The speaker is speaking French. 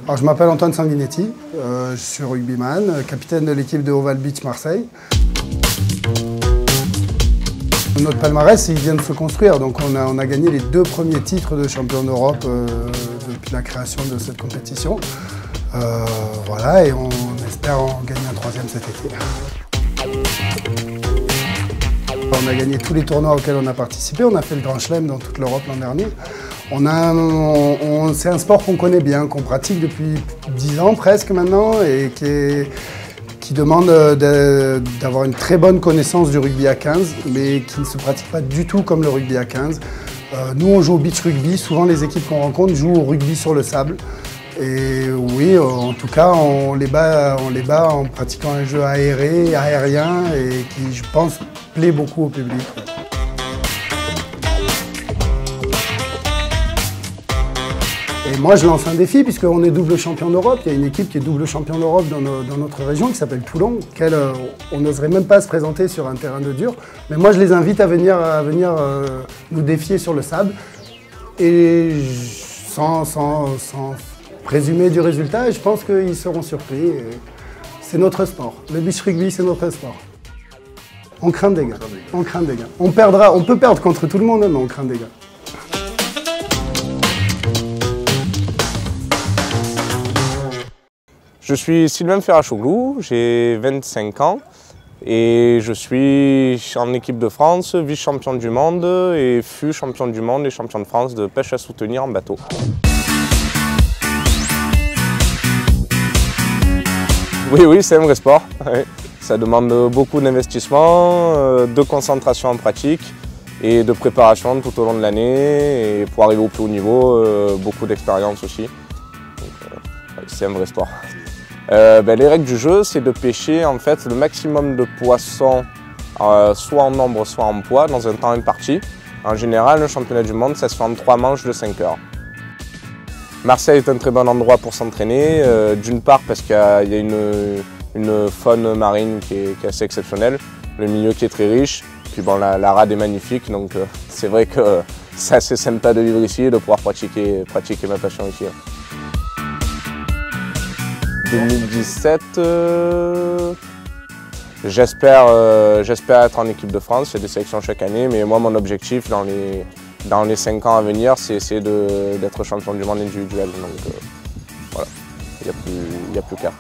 Alors, je m'appelle Antoine Sanguinetti, je suis rugbyman, capitaine de l'équipe de Oval Beach Marseille. Notre palmarès, il vient de se construire, donc on a gagné les 2 premiers titres de champion d'Europe depuis la création de cette compétition. Voilà, et on espère en gagner un 3e cet été. On a gagné tous les tournois auxquels on a participé, on a fait le Grand Chelem dans toute l'Europe l'an dernier. C'est un sport qu'on connaît bien, qu'on pratique depuis 10 ans presque maintenant et qui demande d'avoir une très bonne connaissance du rugby à 15, mais qui ne se pratique pas du tout comme le rugby à 15. Nous, on joue au beach rugby, souvent les équipes qu'on rencontre jouent au rugby sur le sable. Et oui, en tout cas, on les bat en pratiquant un jeu aéré, aérien, et qui, je pense, plaît beaucoup au public. Et moi, je lance un défi, puisqu'on est double champion d'Europe. Il y a une équipe qui est double champion d'Europe dans notre région, qui s'appelle Toulon, laquelle on n'oserait même pas se présenter sur un terrain de dur. Mais moi, je les invite à venir nous défier sur le sable. Et sans présumer du résultat, je pense qu'ils seront surpris. C'est notre sport. Le beach rugby, c'est notre sport. On craint des gars. On craint des gars. On peut perdre contre tout le monde, mais on craint des gars. Je suis Sylvain Ferrachoglou, j'ai 25 ans et je suis en équipe de France, vice-champion du monde et fut champion du monde et champion de France de pêche à soutenir en bateau. Oui, c'est un vrai sport. Ça demande beaucoup d'investissement, de concentration en pratique et de préparation tout au long de l'année. Et pour arriver au plus haut niveau, beaucoup d'expérience aussi. C'est un vrai sport. Les règles du jeu, c'est de pêcher en fait le maximum de poissons, soit en nombre, soit en poids, dans un temps imparti. En général, le championnat du monde, ça se fait en 3 manches de 5 heures. Marseille est un très bon endroit pour s'entraîner, d'une part parce qu'il y a une faune marine qui est assez exceptionnelle, le milieu qui est très riche, puis bon, la rade est magnifique, donc c'est vrai que c'est assez sympa de vivre ici et de pouvoir pratiquer ma passion ici. 2017, j'espère être en équipe de France, il y a des sélections chaque année, mais moi mon objectif dans les 5 ans à venir, c'est essayer d'être champion du monde individuel, donc voilà, il n'y a plus qu'à.